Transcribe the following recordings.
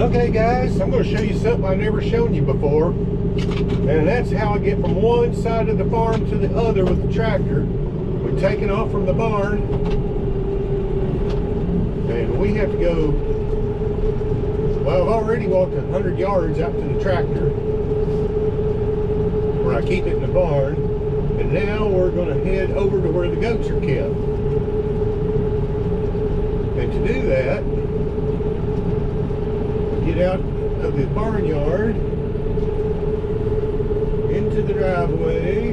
Okay guys, I'm going to show you something I've never shown you before, and that's how I get from one side of the farm to the other with the tractor. We're taking off from the barn, and we have to go, well, I've already walked 100 yards out to the tractor where I keep it in the barn, and now we're going to head over to where the goats are kept. And to do that, get out of the barnyard into the driveway,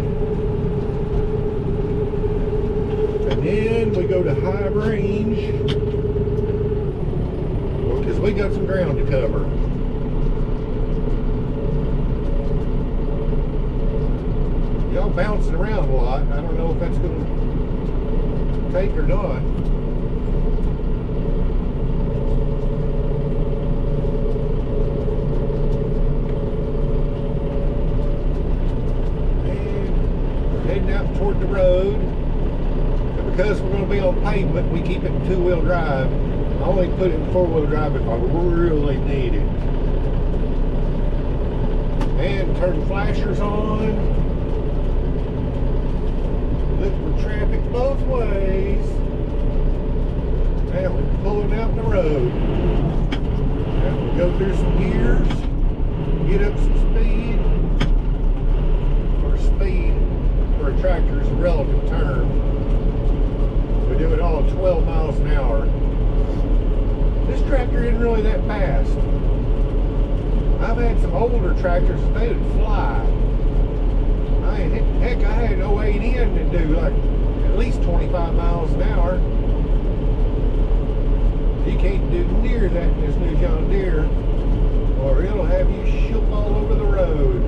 and then we go to high range because we got some ground to cover. Y'all bouncing around a lot. I don't know if that's going to take or not. Out toward the road, and because we're going to be on pavement, we keep it in two-wheel drive. I only put it in four-wheel drive if I really need it. And turn flashers on. Look for traffic both ways. And we're pulling out the road. And we'll go through some gears, get up some speed, or speed. A tractor is a relative term. We do it all at 12 miles an hour. This tractor isn't really that fast. I've had some older tractors that they would fly. Heck, I had an 08N that do like at least 25 miles an hour. You can't do near that in this new John Deere, or it'll have you shook all over the road.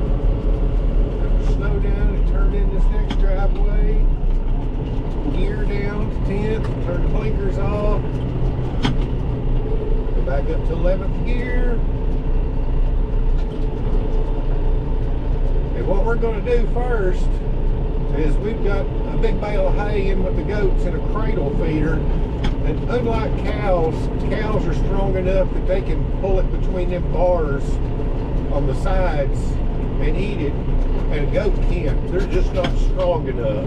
Slow down and turn in this next driveway, gear down to 10th, turn the blinkers off, go back up to 11th gear. And what we're going to do first is we've got a big bale of hay in with the goats in a cradle feeder, and unlike cows are strong enough that they can pull it between them bars on the sides and eat it. And a goat can't. They're just not strong enough.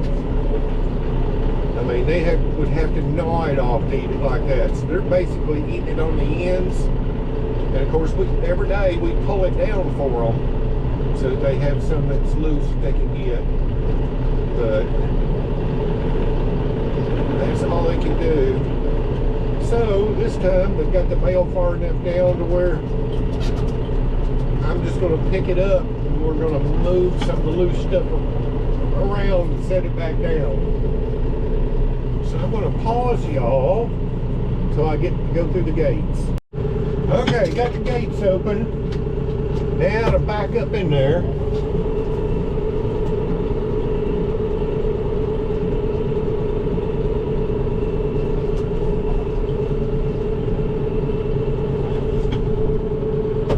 I mean, they would have to gnaw it off to eat it like that. So they're basically eating it on the ends. And of course, every day we pull it down for them so that they have some that's loose that they can get. But that's all they can do. So this time they've got the bale far enough down to where I'm just going to pick it up. We're going to move some of the loose stuff around and set it back down. So I'm going to pause y'all until I get to go through the gates. Okay, got the gates open. Now to back up in there.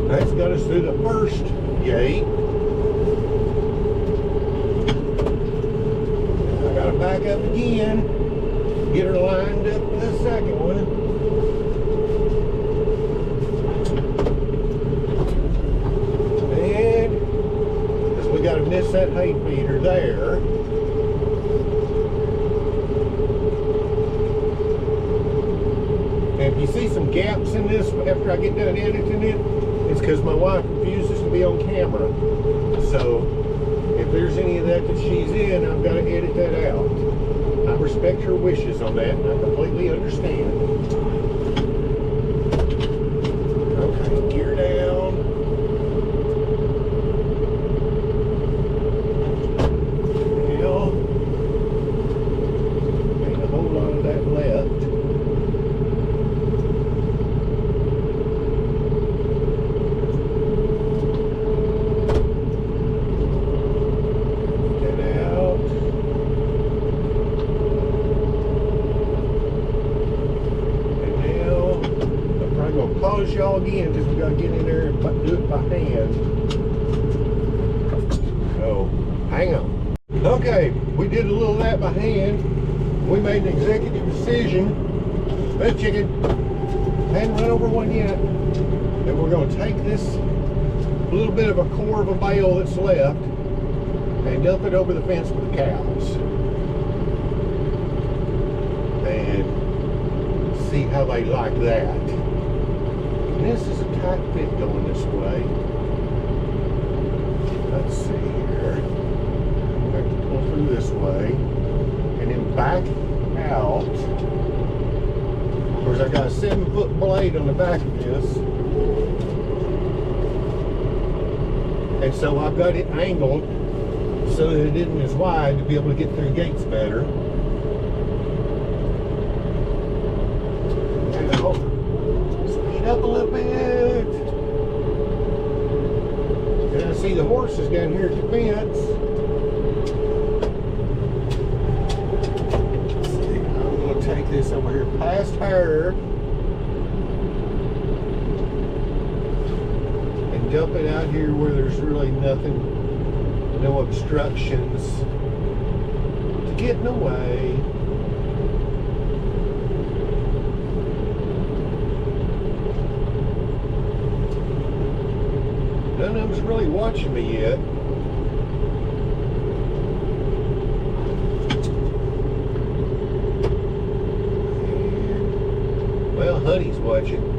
That's got us through the first gate. I gotta back up again, get her lined up for the second one. And because we gotta miss that hay feeder there. And if you see some gaps in this after I get done editing it, it's because my wife refuses to be on camera. So if there's any of that she's in, I've got to edit that out. I respect her wishes on that, and I completely understand. Okay, gear down. Well, ain't a whole lot of that left. Pause y'all again because we got to get in there and do it by hand. So, hang on. Okay, we did a little of that by hand. We made an executive decision. That chicken hadn't run over one yet. And we're we're going to take this little bit of a core of a bale that's left and dump it over the fence with the cows. And see how they like that. And this is a tight fit going this way. Let's see here. I'm going to pull through this way and then back out. Of course, I've got a 7-foot blade on the back of this. And so I've got it angled so that it isn't as wide to be able to get through gates better. Now, speed up a little bit. And I see the horses down here at the fence. Let's see, I'm going to take this over here past her. Dump it out here where there's really nothing, no obstructions to get in the way. None of them's really watching me yet. And, well, honey's watching.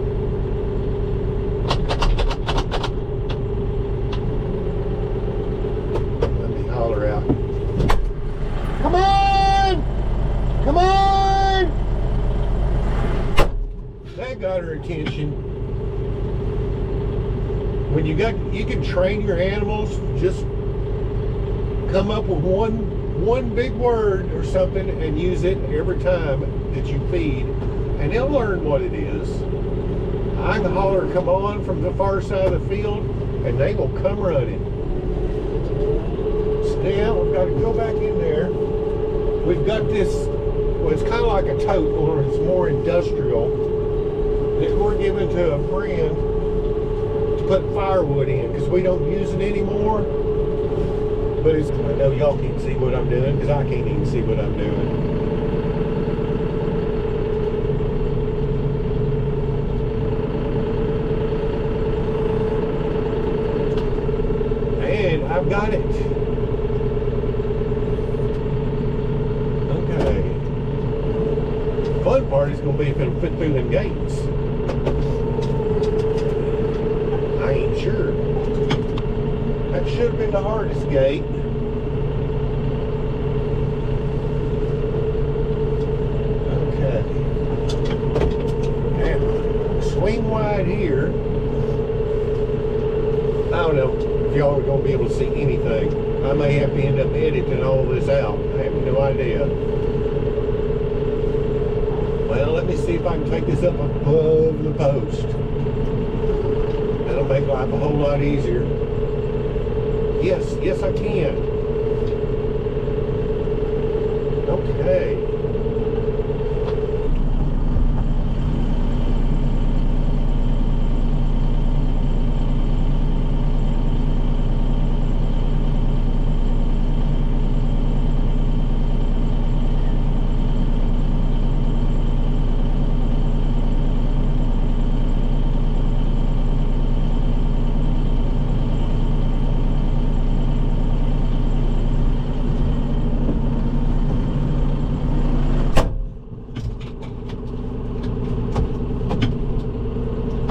Got her attention. When you can train your animals, just come up with one big word or something and use it every time that you feed, and they'll learn what it is. I can holler, come on, from the far side of the field, and they will come running. So now we've got to go back in there. We've got this, well, it's kind of like a tote, or it's more industrial, that we're giving to a friend to put firewood in because we don't use it anymore. But it's, I know y'all can't see what I'm doing because I can't even see what I'm doing. And I've got it. Okay. The fun part is going to be if it'll fit through them gates. I ain't sure. That should have been the hardest gate. Okay. Now, swing wide here. I don't know if y'all are going to be able to see anything. I may have to end up editing all this out. I have no idea. Well, let me see if I can take this up above the post. That'll make life a whole lot easier. Yes, I can. Okay.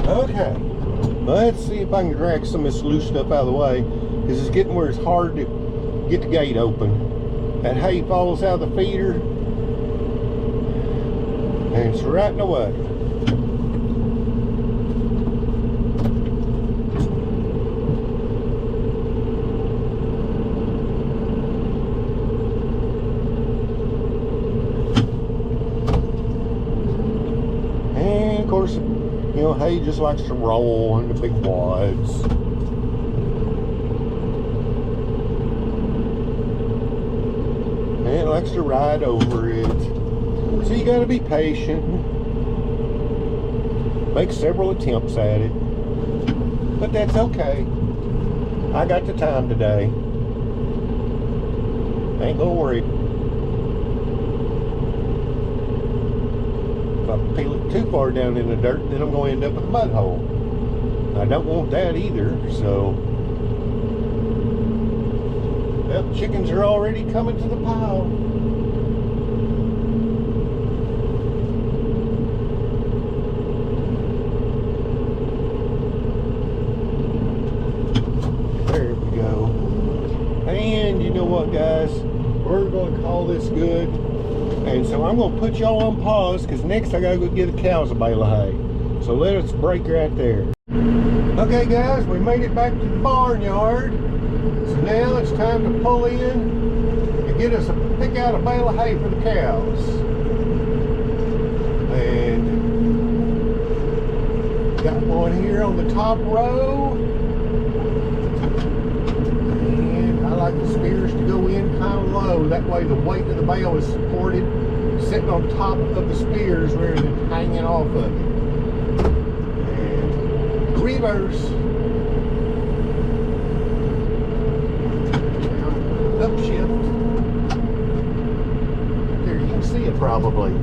Okay, let's see if I can drag some of this loose stuff out of the way, because it's getting where it's hard to get the gate open. That hay falls out of the feeder, and it's right in the way. And of course, you know, hay just likes to roll into big wads. And it likes to ride over it. So you gotta be patient. Make several attempts at it. But that's okay. I got the time today. Ain't gonna worry. If I peel it too far down in the dirt, then I'm going to end up with a mud hole. I I don't want that either, so. Well, chickens are already coming to the pile. There we go. And you know what, guys? We're going to call this good. And so I'm going to put y'all on pause because next I got to go get the cows a bale of hay. So let us break right there. Okay, guys, we made it back to the barnyard. So now it's time to pull in and pick out a bale of hay for the cows. And got one here on the top row. And I like the spears to go in kind of low. That way the weight of the bale is supported, sitting on top of the spears rather than hanging off of it. And reverse. Upshift. There, you can see it probably.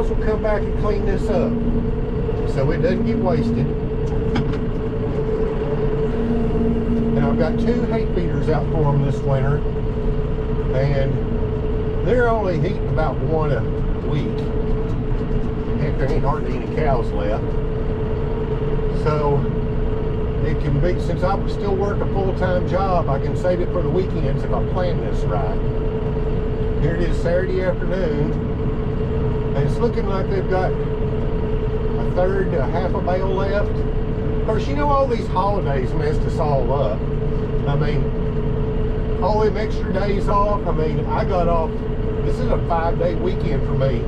Will come back and clean this up so it doesn't get wasted. And I've got 2 hay feeders out for them this winter, and they're only eating about 1 a week. Heck, there ain't hardly any cows left, so it can be, since I still work a full-time job, I can save it for the weekends if I plan this right. Here it is Saturday afternoon. And it's looking like they've got a third to half a bale left. Of course, you know, all these holidays messed us all up. I mean, all them extra days off. I mean, I got off, this is a 5-day weekend for me,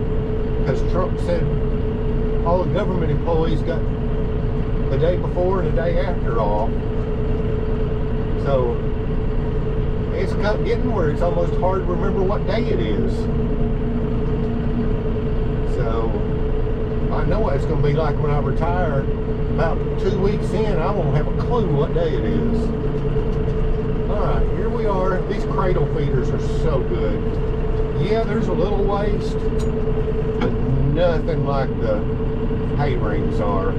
because Trump said all the government employees got the day before and the day after off. So it's getting where it's almost hard to remember what day it is. So I know what it's going to be like when I retire. About 2 weeks in, I won't have a clue what day it is. Alright, here we are. These cradle feeders are so good. Yeah, there's a little waste, but nothing like the hay rings are.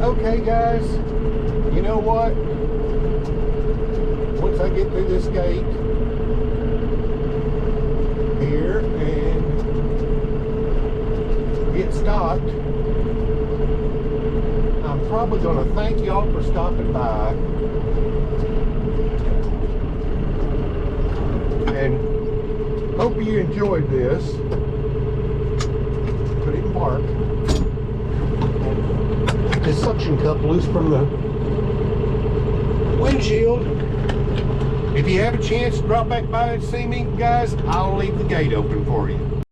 Okay, guys, you know what? Once I get through this gate here and get stopped, I'm probably going to thank y'all for stopping by and hope you enjoyed this. Put it in park. This suction cup loose from the windshield. If you have a chance to drop back by and see me, guys, I'll leave the gate open for you.